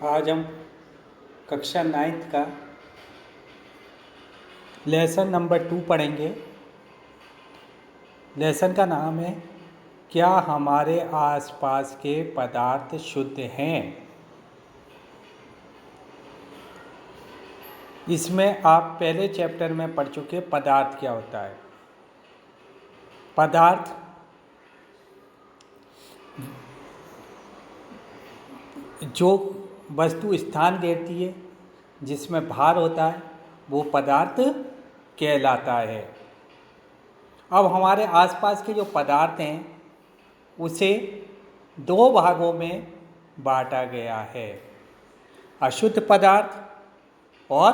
आज हम कक्षा 9th का लेसन नंबर 2 पढ़ेंगे। लेसन का नाम है क्या हमारे आसपास के पदार्थ शुद्ध हैं। इसमें आप पहले चैप्टर में पढ़ चुके पदार्थ क्या होता है। पदार्थ जो वस्तु स्थान लेती है, जिसमें भार होता है, वो पदार्थ कहलाता है। अब हमारे आसपास के जो पदार्थ हैं उसे दो भागों में बांटा गया है, अशुद्ध पदार्थ और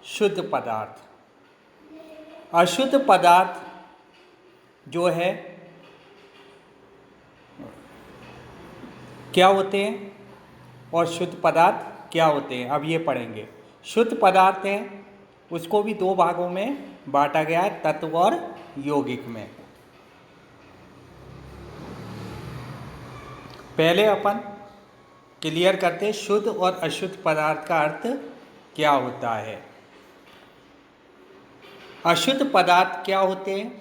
शुद्ध पदार्थ। अशुद्ध पदार्थ जो है क्या होते हैं और शुद्ध पदार्थ क्या होते हैं, अब ये पढ़ेंगे। शुद्ध पदार्थ हैं उसको भी दो भागों में बांटा गया है, तत्व और यौगिक में। पहले अपन क्लियर करते हैं शुद्ध और अशुद्ध पदार्थ का अर्थ क्या होता है। अशुद्ध पदार्थ क्या होते हैं?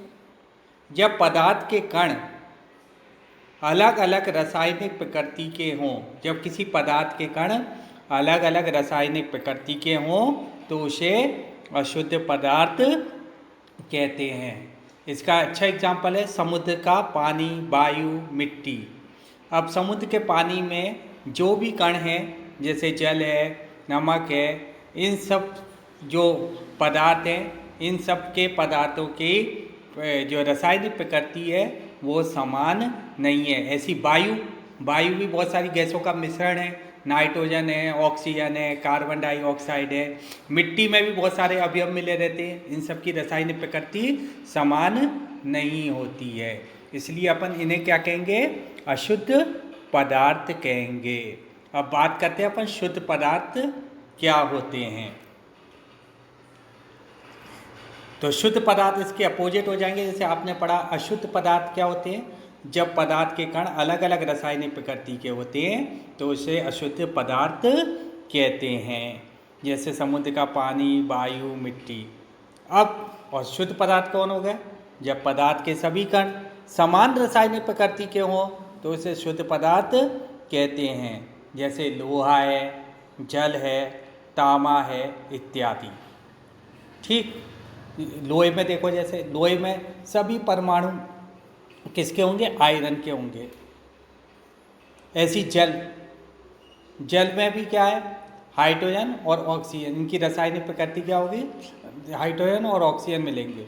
जब पदार्थ के कण अलग अलग रासायनिक प्रकृति के हों, जब किसी पदार्थ के कण अलग अलग रासायनिक प्रकृति के हों तो उसे अशुद्ध पदार्थ कहते हैं। इसका अच्छा एग्जाम्पल है समुद्र का पानी, वायु, मिट्टी। अब समुद्र के पानी में जो भी कण हैं, जैसे जल है, नमक है, इन सब जो पदार्थ हैं, इन सब के पदार्थों की जो रासायनिक प्रकृति है वो समान नहीं है। ऐसी वायु भी बहुत सारी गैसों का मिश्रण है, नाइट्रोजन है, ऑक्सीजन है, कार्बन डाइऑक्साइड है। मिट्टी में भी बहुत सारे अवयव मिले रहते हैं, इन सब की रासायनिक प्रकृति समान नहीं होती है, इसलिए अपन इन्हें क्या कहेंगे? अशुद्ध पदार्थ कहेंगे। अब बात करते हैं अपन शुद्ध पदार्थ क्या होते हैं। तो शुद्ध पदार्थ इसके अपोजिट हो जाएंगे। जैसे आपने पढ़ा अशुद्ध पदार्थ क्या होते हैं, जब पदार्थ के कण अलग अलग रासायनिक प्रकृति के होते हैं तो उसे अशुद्ध पदार्थ कहते हैं, जैसे समुद्र का पानी, वायु, मिट्टी। अब और शुद्ध पदार्थ कौन हो गए? जब पदार्थ के सभी कण समान रासायनिक प्रकृति के हों तो उसे शुद्ध पदार्थ कहते हैं, जैसे लोहा है, जल है, तांबा है इत्यादि। ठीक, लोहे में देखो, जैसे लोहे में सभी परमाणु किसके होंगे? आयरन के होंगे। ऐसी जल में भी क्या है? हाइड्रोजन और ऑक्सीजन, इनकी रासायनिक प्रकृति क्या होगी? हाइड्रोजन और ऑक्सीजन मिलेंगे,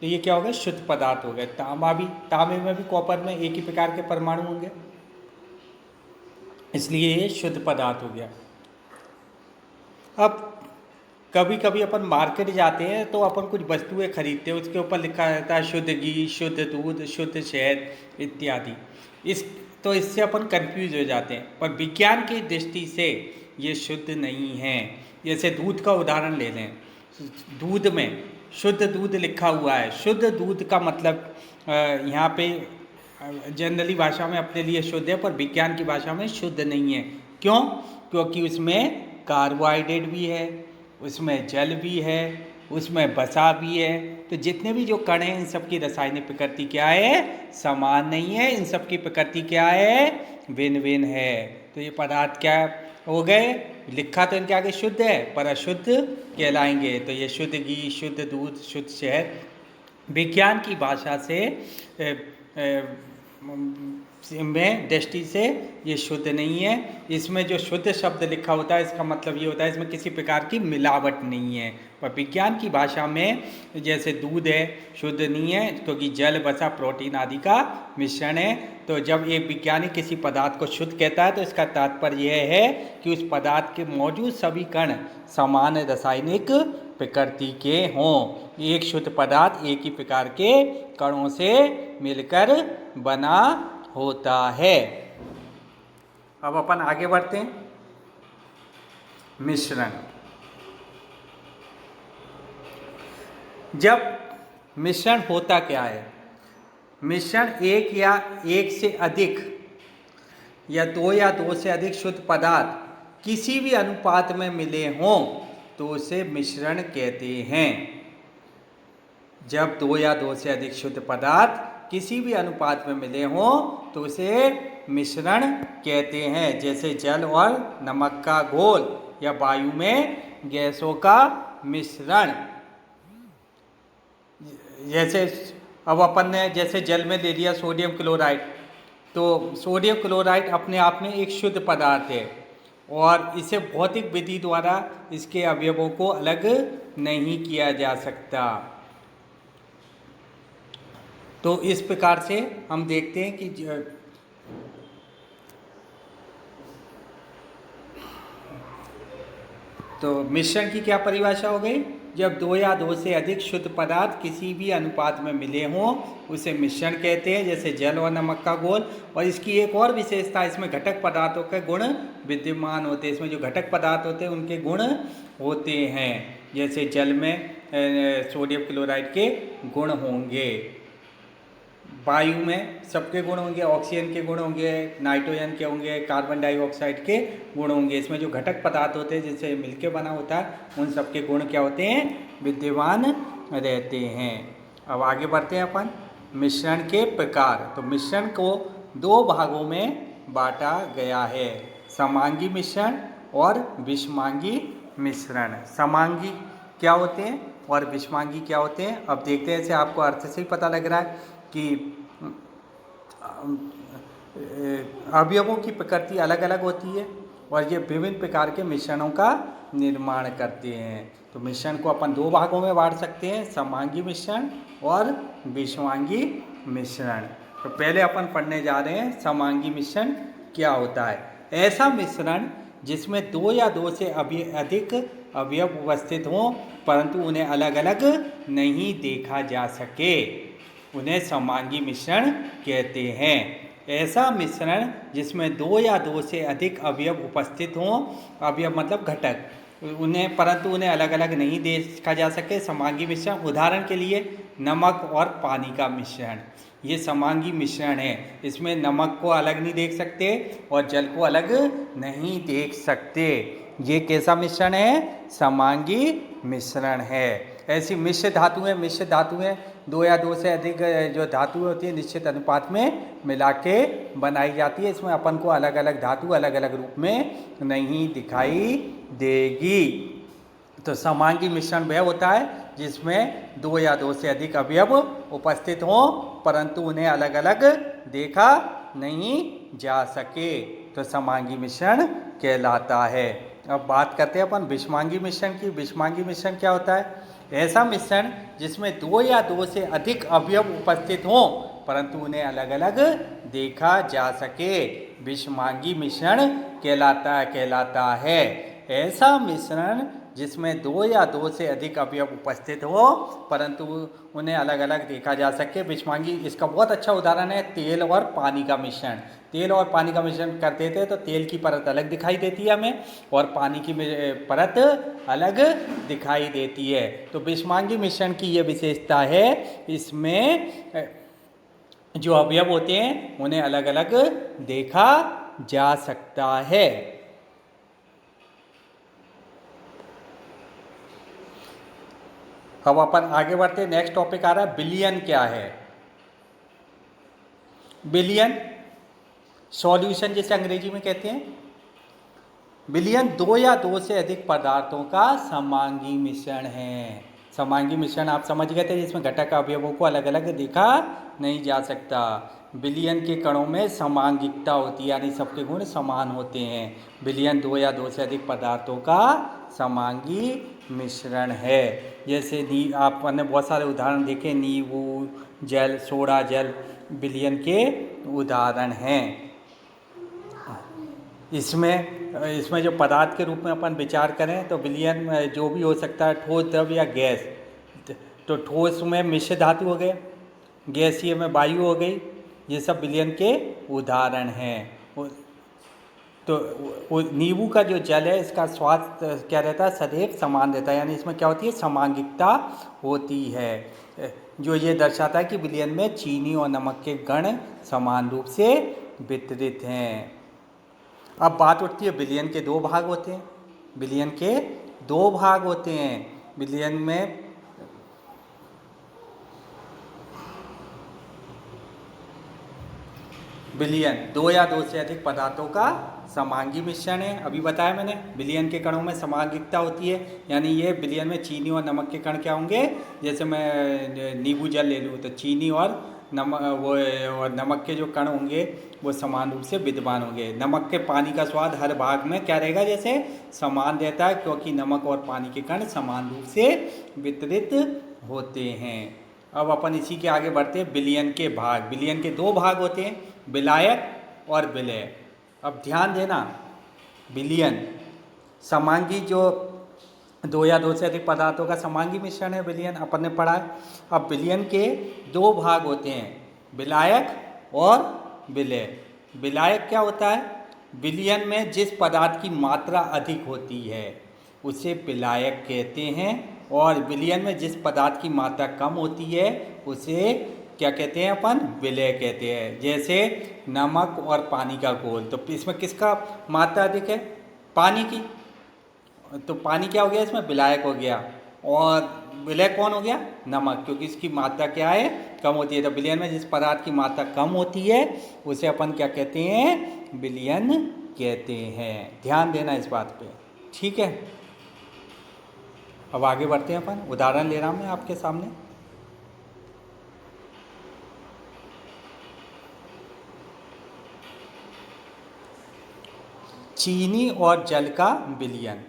तो ये क्या हो गया? शुद्ध पदार्थ हो गए। तांबे में भी, कॉपर में एक ही प्रकार के परमाणु होंगे, इसलिए ये शुद्ध पदार्थ हो गया। अब कभी कभी अपन मार्केट जाते हैं तो अपन कुछ वस्तुएं खरीदते हैं, उसके ऊपर लिखा रहता है शुद्ध घी, शुद्ध दूध, शुद्ध शहद इत्यादि। इससे अपन कंफ्यूज हो जाते हैं, पर विज्ञान की दृष्टि से ये शुद्ध नहीं है। जैसे दूध का उदाहरण ले लें, दूध में शुद्ध दूध लिखा हुआ है। शुद्ध दूध का मतलब यहाँ पे जनरली भाषा में अपने लिए शुद्ध है, पर विज्ञान की भाषा में शुद्ध नहीं है। क्यों? क्योंकि उसमें कार्बोहाइड्रेट भी है, उसमें जल भी है, उसमें वसा भी है। तो जितने भी जो कण हैं इन सब की रासायनिक प्रकृति क्या है? समान नहीं है। इन सब की प्रकृति क्या है? भिन्न भिन्न है। तो ये पदार्थ क्या हो गए? लिखा तो इनके आगे शुद्ध है पर अशुद्ध कहलाएंगे। तो ये शुद्ध घी, शुद्ध दूध, शुद्ध शहद विज्ञान की भाषा से में दृष्टि से ये शुद्ध नहीं है। इसमें जो शुद्ध शब्द लिखा होता है इसका मतलब ये होता है इसमें किसी प्रकार की मिलावट नहीं है। पर विज्ञान की भाषा में जैसे दूध है, शुद्ध नहीं है क्योंकि जल, वसा, प्रोटीन आदि का मिश्रण है। तो जब एक वैज्ञानिक किसी पदार्थ को शुद्ध कहता है तो इसका तात्पर्य यह है कि उस पदार्थ के मौजूद सभी कण समान रासायनिक प्रकृति के हों। एक शुद्ध पदार्थ एक ही प्रकार के कणों से मिलकर बना होता है। अब अपन आगे बढ़ते हैं। मिश्रण। जब मिश्रण होता क्या है? मिश्रण एक या एक से अधिक या दो से अधिक शुद्ध पदार्थ किसी भी अनुपात में मिले हों तो उसे मिश्रण कहते हैं। जब दो या दो से अधिक शुद्ध पदार्थ किसी भी अनुपात में मिले हों तो उसे मिश्रण कहते हैं। जैसे जल और नमक का घोल या वायु में गैसों का मिश्रण। जैसे अब अपन ने जैसे जल में ले लिया सोडियम क्लोराइड, तो सोडियम क्लोराइड अपने आप में एक शुद्ध पदार्थ है और इसे भौतिक विधि द्वारा इसके अवयवों को अलग नहीं किया जा सकता। तो इस प्रकार से हम देखते हैं कि तो मिश्रण की क्या परिभाषा हो गई? जब दो या दो से अधिक शुद्ध पदार्थ किसी भी अनुपात में मिले हों उसे मिश्रण कहते हैं। जैसे जल और नमक का घोल। और इसकी एक और विशेषता, इसमें घटक पदार्थों के गुण विद्यमान होते हैं। इसमें जो घटक पदार्थ होते हैं उनके गुण होते हैं। जैसे जल में सोडियम क्लोराइड के गुण होंगे, वायु में सबके गुण होंगे, ऑक्सीजन के गुण होंगे, नाइट्रोजन के होंगे, कार्बन डाइऑक्साइड के गुण होंगे। इसमें जो घटक पदार्थ होते हैं जिससे मिलके बना होता है उन सबके गुण क्या होते हैं? विद्यमान रहते हैं। अब आगे बढ़ते हैं अपन मिश्रण के प्रकार। तो मिश्रण को दो भागों में बांटा गया है, समांगी मिश्रण और विषमांगी मिश्रण। समांगी क्या होते हैं और विषमांगी क्या होते हैं? अब देखते हैं। ऐसे आपको अर्थ से ही पता लग रहा है कि अवयवों की प्रकृति अलग अलग होती है और ये विभिन्न प्रकार के मिश्रणों का निर्माण करते हैं। तो मिश्रण को अपन दो भागों में बांट सकते हैं, समांगी मिश्रण और विषमांगी मिश्रण। तो पहले अपन पढ़ने जा रहे हैं समांगी मिश्रण क्या होता है। ऐसा मिश्रण जिसमें दो या दो से अधिक अवयव उपस्थित हों परंतु उन्हें अलग अलग नहीं देखा जा सके, उन्हें समांगी मिश्रण कहते हैं। ऐसा मिश्रण जिसमें दो या दो से अधिक अवयव उपस्थित हों, अवयव मतलब घटक, परंतु उन्हें अलग अलग नहीं देखा जा सके, समांगी मिश्रण। उदाहरण के लिए नमक और पानी का मिश्रण, ये समांगी मिश्रण है। इसमें नमक को अलग नहीं देख सकते और जल को अलग नहीं देख सकते। ये कैसा मिश्रण है? समांगी मिश्रण है। ऐसी मिश्र धातुएं दो या दो से अधिक जो धातुएं होती है निश्चित अनुपात में मिला के बनाई जाती है। इसमें अपन को अलग अलग धातु अलग अलग रूप में नहीं दिखाई देगी। तो समांगी मिश्रण वह होता है जिसमें दो या दो से अधिक अवयव उपस्थित हों परंतु उन्हें अलग अलग देखा नहीं जा सके, तो समांगी मिश्रण कहलाता है। अब बात करते हैं अपन विषमांगी मिश्रण की। विषमांगी मिश्रण क्या होता है? ऐसा मिश्रण जिसमें दो या दो से अधिक अवयव उपस्थित हों परंतु उन्हें अलग अलग देखा जा सके, विषमांगी मिश्रण कहलाता है। ऐसा मिश्रण जिसमें दो या दो से अधिक अवयव उपस्थित हो परंतु उन्हें अलग अलग देखा जा सके, विषमांगी। इसका बहुत अच्छा उदाहरण है तेल और पानी का मिश्रण। तेल और पानी का मिश्रण कर देते हैं तो तेल की परत अलग दिखाई देती है हमें और पानी की परत अलग दिखाई देती है। तो विषमांगी मिश्रण की ये विशेषता है, इसमें जो अवयव होते हैं उन्हें अलग अलग देखा जा सकता है। अब अपन आगे बढ़ते हैं। नेक्स्ट टॉपिक आ रहा है विलयन क्या है। विलयन सॉल्यूशन जिसे अंग्रेजी में कहते हैं। विलयन दो या दो से अधिक पदार्थों का समांगी मिश्रण है। समांगी मिश्रण आप समझ गए थे जिसमें घटक अवयवों को अलग अलग देखा नहीं जा सकता। विलयन के कणों में समांगिकता होती है यानी सबके गुण समान होते हैं। विलयन दो या दो से अधिक पदार्थों का समांगी मिश्रण है। जैसे आपने बहुत सारे उदाहरण देखे, नींबू जल, सोडा जल विलयन के उदाहरण हैं। इसमें जो पदार्थ के रूप में अपन विचार करें तो विलयन जो भी हो सकता है, ठोस, द्रव या गैस। तो ठोस में मिश्र धातु हो गए, गैसीय में वायु हो गई, ये सब विलयन के उदाहरण हैं। तो नींबू का जो जल है इसका स्वाद क्या रहता है? सदैव समान रहता है, यानी इसमें क्या होती है? समांगिकता होती है, जो ये दर्शाता है कि विलयन में चीनी और नमक के कण समान रूप से वितरित हैं। अब बात उठती है बिलियन के दो भाग होते हैं, बिलियन के दो भाग होते हैं। बिलियन में बिलियन दो या दो से अधिक पदार्थों का समांगी मिश्रण है। अभी बताया मैंने बिलियन के कणों में समांगिकता होती है, यानी ये बिलियन में चीनी और नमक के कण क्या होंगे, जैसे मैं नींबू जल ले लूँ तो चीनी और नमक और नमक के जो कण होंगे वो समान रूप से विद्यमान होंगे। नमक के पानी का स्वाद हर भाग में क्या रहेगा, जैसे समान रहता है, क्योंकि नमक और पानी के कण समान रूप से वितरित होते हैं। अब अपन इसी के आगे बढ़ते हैं। बिलियन के भाग, बिलियन के दो भाग होते हैं, विलायक और विलय। अब ध्यान देना, बिलियन समांगी जो दो या दो से अधिक पदार्थों का समांगी मिश्रण है, बिलियन अपन ने पढ़ा है। अब बिलियन के दो भाग होते हैं, विलायक और विलय। विलायक क्या होता है, बिलियन में जिस पदार्थ की मात्रा अधिक होती है उसे विलायक कहते हैं, और विलियन में जिस पदार्थ की मात्रा कम होती है उसे क्या कहते हैं, अपन विलय कहते हैं। जैसे नमक और पानी का घोल, तो इसमें किसका मात्रा अधिक है, पानी की, तो पानी क्या हो गया, इसमें विलायक हो गया। और विलय कौन हो गया, नमक, क्योंकि इसकी मात्रा क्या है, कम होती है। तो विलियन में जिस पदार्थ की मात्रा कम होती है उसे अपन क्या कहते हैं, विलियन कहते हैं। ध्यान देना इस बात पे, ठीक है। अब आगे बढ़ते हैं अपन, उदाहरण ले रहा हूँ मैं आपके सामने। चीनी और जल का विलयन।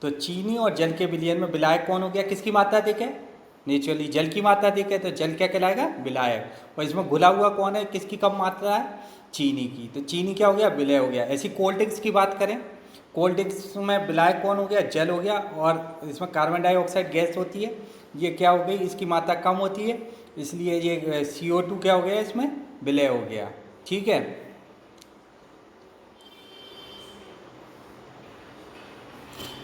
तो चीनी और जल के विलयन में विलायक कौन हो गया, किसकी मात्रा अधिक है, नेचुरली जल की मात्रा अधिक है, तो जल क्या कहलाएगा, विलायक। और इसमें घुला हुआ कौन है, किसकी कम मात्रा है, चीनी की, तो चीनी क्या हो गया, विलय हो गया। ऐसी कोल्ड ड्रिंक्स की बात करें, कोल्ड ड्रिंक्स में विलायक कौन हो गया, जल हो गया, और इसमें कार्बन डाइऑक्साइड गैस होती है, ये क्या हो गई, इसकी मात्रा कम होती है, इसलिए ये CO2 क्या हो गया, इसमें विलय हो गया, ठीक है।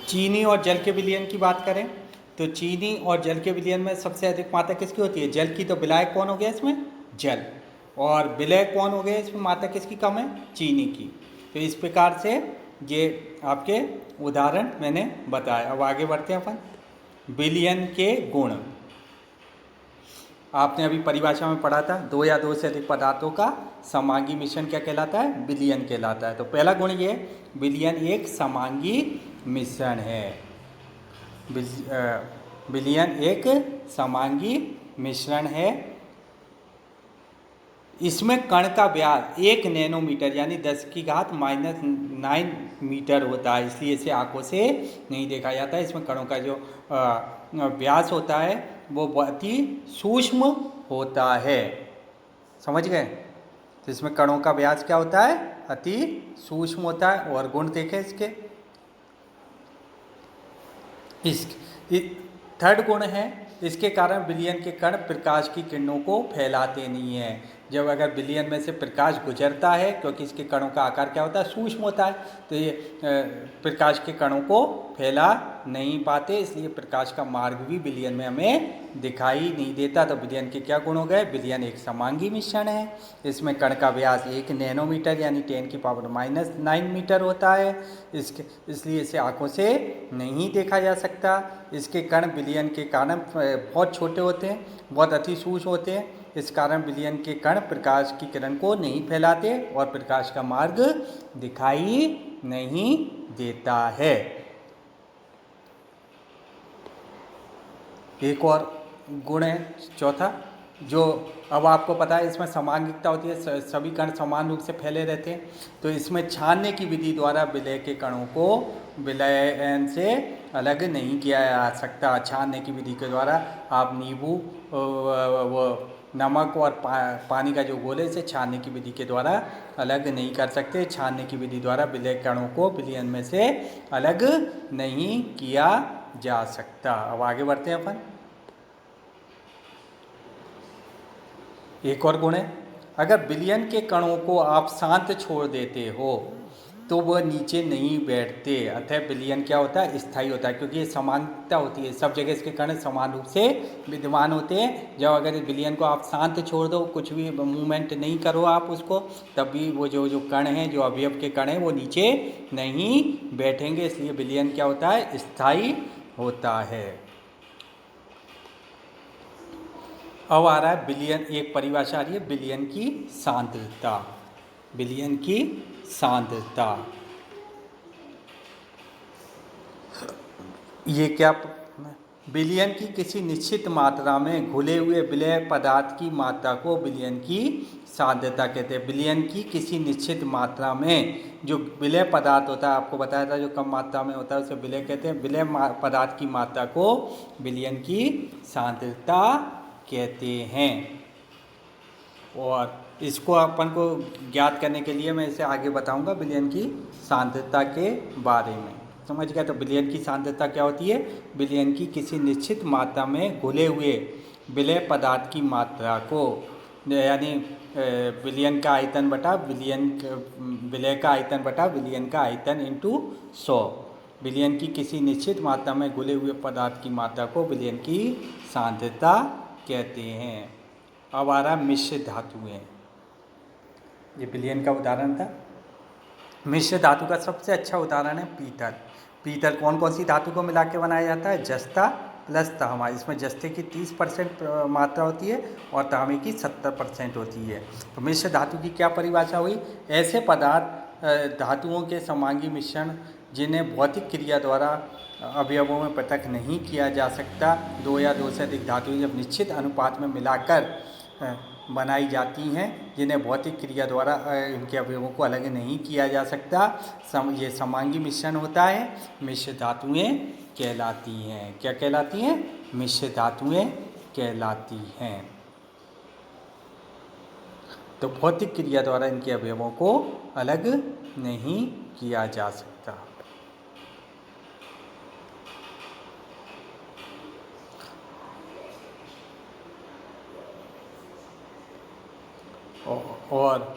चीनी और जल के विलयन की बात करें तो चीनी और जल के विलयन में सबसे अधिक मात्रा किसकी होती है, जल की, तो विलायक कौन हो गया इसमें, जल, और विलय कौन हो गया इसमें, मात्रा किसकी कम है, चीनी की। तो इस प्रकार से ये आपके उदाहरण मैंने बताया। अब आगे बढ़ते हैं अपन, विलयन के गुण। आपने अभी परिभाषा में पढ़ा था, दो या दो से अधिक पदार्थों का समांगी मिश्रण क्या कहलाता है, विलयन कहलाता है। तो पहला गुण ये, विलयन एक समांगी मिश्रण है। विलयन एक समांगी मिश्रण है। इसमें कण का व्यास 1 नैनोमीटर यानी 10⁻⁹ मीटर होता है, इसलिए इसे आंखों से नहीं देखा जाता है। इसमें कणों का जो व्यास होता है वो बहुत ही सूक्ष्म होता है, समझ गए। तो इसमें कणों का व्यास क्या होता है, अति सूक्ष्म होता है। और गुण देखें इसके, थर्ड गुण है, इसके कारण विलयन के कण प्रकाश की किरणों को फैलाते नहीं हैं। जब अगर विलयन में से प्रकाश गुजरता है, क्योंकि इसके कणों का आकार क्या होता है, सूक्ष्म होता है, तो ये प्रकाश के कणों को फैला नहीं पाते, इसलिए प्रकाश का मार्ग भी विलयन में हमें दिखाई नहीं देता। तो विलयन के क्या गुण हो गए, विलयन एक समांगी मिश्रण है। इसमें कण का व्यास 1 नैनोमीटर यानी 10⁻⁹ मीटर होता है, इसलिए इसे आंखों से नहीं देखा जा सकता। इसके कण विलयन के कारण बहुत छोटे होते हैं, बहुत अति सूक्ष्म होते हैं, इस कारण विलयन के कण प्रकाश की किरण को नहीं फैलाते और प्रकाश का मार्ग दिखाई नहीं देता है। एक और गुण है चौथा, जो अब आपको पता है इसमें समांगिकता होती है, सभी कण समान रूप से फैले रहते हैं। तो इसमें छानने की विधि द्वारा विलय के कणों को विलयन से अलग नहीं किया जा सकता। छानने की विधि के द्वारा आप नींबू वो नमक और पानी का जो घोल है इसे छानने की विधि के द्वारा अलग नहीं कर सकते। छानने की विधि द्वारा विलय कणों को विलयन में से अलग नहीं किया जा सकता। अब आगे बढ़ते हैं अपन, एक और गुण है, अगर विलयन के कणों को आप शांत छोड़ देते हो तो वह नीचे नहीं बैठते। अतः विलयन क्या होता है, स्थायी होता है, क्योंकि ये समानता होती है, सब जगह इसके कण समान रूप से विद्यमान होते हैं। जब अगर विलयन को आप शांत छोड़ दो, कुछ भी मूवमेंट नहीं करो आप उसको, तब भी वो जो कण हैं, जो अवयव के कण हैं, वो नीचे नहीं बैठेंगे। इसलिए विलयन क्या होता है, स्थायी होता है। अब आ रहा है विलयन, एक परिभाषा आ रही है विलयन की सांद्रता। विलयन की सांद्रता, ये क्या, विलयन की किसी निश्चित मात्रा में घुले हुए विलय पदार्थ की मात्रा को विलयन की सांद्रता कहते हैं। विलयन की किसी निश्चित मात्रा में जो विलय पदार्थ होता है, आपको बताया था जो कम मात्रा में होता है उसे विलय कहते हैं। विलय पदार्थ की मात्रा को विलयन की सांद्रता कहते हैं। और इसको अपन को ज्ञात करने के लिए मैं इसे आगे बताऊंगा विलयन की सांद्रता के बारे में। समझ गया? तो विलयन की सांद्रता क्या होती है, विलयन की किसी निश्चित मात्रा में घुले हुए विलय पदार्थ की मात्रा को, यानी विलयन का आयतन बटा विलय का आयतन बटा विलयन का आयतन इंटू 100। विलयन की किसी निश्चित मात्रा में घुले हुए पदार्थ की मात्रा को विलयन की सांद्रता कहते हैं। अब आ रहा मिश्र धातुएं, ये विलयन का उदाहरण था। मिश्र धातु का सबसे अच्छा उदाहरण है पीतल। पीतल कौन कौन सी धातु को मिला के बनाया जाता है, जस्ता प्लस तांबा। इसमें जस्ते की 30% मात्रा होती है और तांबे की 70% होती है। तो मिश्र धातु की क्या परिभाषा हुई, ऐसे पदार्थ धातुओं के समांगी मिश्रण जिन्हें भौतिक क्रिया द्वारा अवयवों में पृथक नहीं किया जा सकता। दो या दो से अधिक धातुएं जब निश्चित अनुपात में मिलाकर बनाई जाती हैं, जिन्हें भौतिक क्रिया द्वारा इनके अवयवों को अलग नहीं किया जा सकता, ये समांगी मिश्रण होता है, मिश्र धातुएं कहलाती हैं। क्या कहलाती हैं, मिश्र धातुएं कहलाती हैं। तो भौतिक क्रिया द्वारा इनके अवयवों को अलग नहीं किया जा सकता। और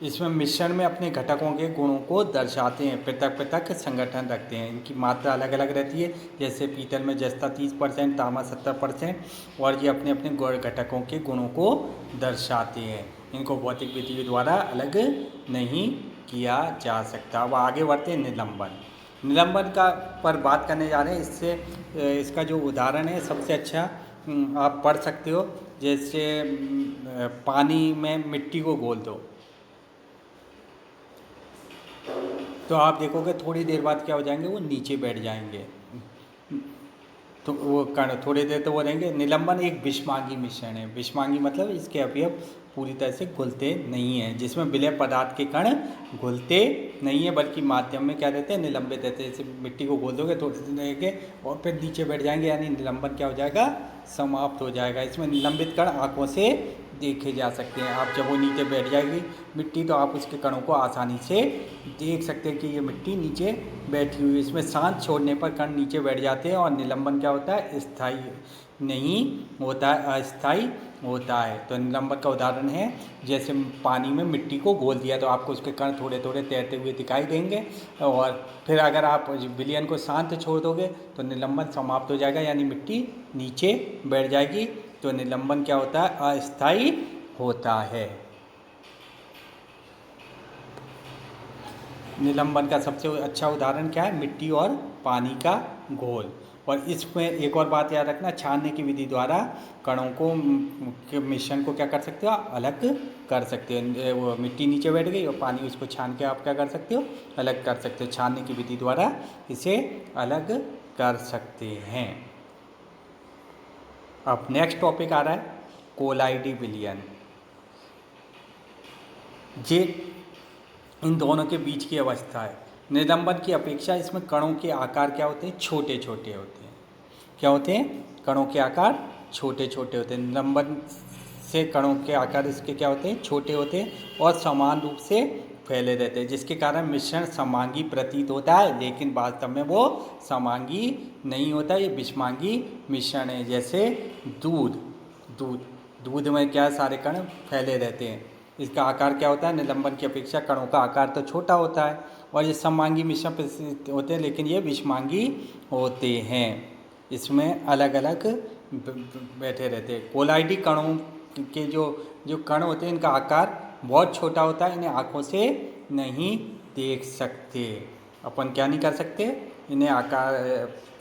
इसमें मिश्रण में अपने घटकों के गुणों को दर्शाते हैं, पृथक पृथक संगठन रखते हैं, इनकी मात्रा अलग अलग रहती है। जैसे पीतल में जस्ता 30%, तांबा 70%, और ये अपने अपने घटकों के गुणों को दर्शाते हैं। इनको भौतिक विधि द्वारा अलग नहीं किया जा सकता। अब आगे बढ़ते हैं निलंबन। निलंबन का पर बात करने जा रहे हैं। इससे इसका जो उदाहरण है सबसे अच्छा आप पढ़ सकते हो। जैसे पानी में मिट्टी को घोल दो, तो आप देखोगे थोड़ी देर बाद क्या हो जाएंगे, वो नीचे बैठ जाएंगे। तो वो कण थोड़ी देर तो वो रहेंगे। निलंबन एक विषमांगी मिश्रण है। विषमांगी मतलब इसके अवयव पूरी तरह से घुलते नहीं हैं, जिसमें विलय पदार्थ के कण घुलते नहीं है, बल्कि माध्यम में क्या रहते हैं, निलंबित रहते हैं। जैसे मिट्टी को घोल दोगे थोड़ी देर रहेंगे और फिर नीचे बैठ जाएंगे, यानी निलंबन क्या हो जाएगा, समाप्त हो जाएगा। इसमें निलंबित कण आँखों से देखे जा सकते हैं। आप जब वो नीचे बैठ जाएगी मिट्टी, तो आप उसके कणों को आसानी से देख सकते हैं कि ये मिट्टी नीचे बैठी हुई है। इसमें सांस छोड़ने पर कण नीचे बैठ जाते हैं और निलंबन क्या होता है, स्थायी नहीं होता है, अस्थायी होता है। तो निलंबन का उदाहरण है, जैसे पानी में मिट्टी को घोल दिया तो आपको उसके कण थोड़े थोड़े तैरते हुए दिखाई देंगे, और फिर अगर आप विलयन को शांत छोड़ दोगे तो निलंबन समाप्त हो जाएगा, यानी मिट्टी नीचे बैठ जाएगी। तो निलंबन क्या होता है, अस्थायी होता है। निलंबन का सबसे अच्छा उदाहरण क्या है, मिट्टी और पानी का घोल। और इसमें एक और बात याद रखना, छानने की विधि द्वारा कणों को के मिश्रण को क्या कर सकते हो, अलग कर सकते हो। वो मिट्टी नीचे बैठ गई और पानी, उसको छान के आप क्या कर सकते हो, अलग कर सकते हो। छानने की विधि द्वारा इसे अलग कर सकते हैं। अब नेक्स्ट टॉपिक आ रहा है कोलाइडी विलयन। ये इन दोनों के बीच की अवस्था है। निलंबन की अपेक्षा इसमें कणों के आकार क्या होते हैं, छोटे छोटे होते हैं। क्या होते हैं, कणों के आकार छोटे छोटे होते हैं। निलंबन से कणों के आकार इसके क्या होते हैं, छोटे होते हैं और समान रूप से फैले रहते हैं, जिसके कारण मिश्रण समांगी प्रतीत होता है, लेकिन वास्तव में वो समांगी नहीं होता। ये विषमांगी मिश्रण है। जैसे दूध में क्या सारे कण फैले रहते हैं। इसका आकार क्या होता है, निलंबन की अपेक्षा कणों का आकार तो छोटा होता है और ये सममांगी मिश्रण परिस्थिति होते हैं, लेकिन ये विषमांगी होते हैं। इसमें अलग अलग बैठे रहते हैं। कोलाइडी कणों के जो कण होते हैं, इनका आकार बहुत छोटा होता है, इन्हें आँखों से नहीं देख सकते। अपन क्या नहीं कर सकते, इन्हें आकार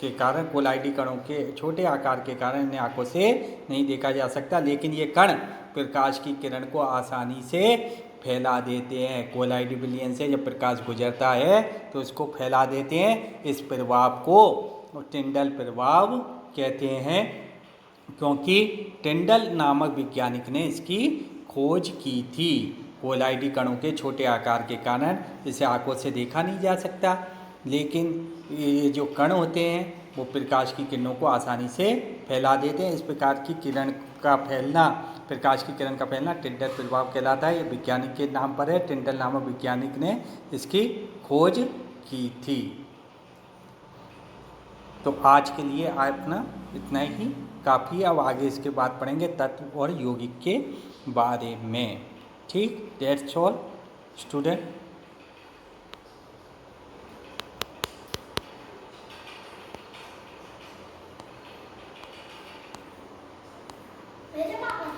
के कारण, कोलाइडी कणों के छोटे आकार के कारण इन्हें आँखों से नहीं देखा जा सकता, लेकिन ये कण प्रकाश की किरण को आसानी से फैला देते हैं। कोलाइडी विलयन से जब प्रकाश गुजरता है तो इसको फैला देते हैं। इस प्रभाव को टिंडल प्रभाव कहते हैं, क्योंकि टिंडल नामक वैज्ञानिक ने इसकी खोज की थी। कोलाइडी कणों के छोटे आकार के कारण इसे आंखों से देखा नहीं जा सकता, लेकिन ये जो कण होते हैं वो प्रकाश की किरणों को आसानी से फैला देते हैं। इस प्रकार की किरण का फैलना, प्रकाश की किरण का फैलना टिंडल प्रभाव कहलाता है। ये वैज्ञानिक के नाम पर है, टिंडल नामक वैज्ञानिक ने इसकी खोज की थी। तो आज के लिए अपना इतना ही काफ़ी। अब आगे इसके बाद पढ़ेंगे तत्व और यौगिक के बारे में। ठीक, दैट्स ऑल स्टूडेंट। मेरे पापा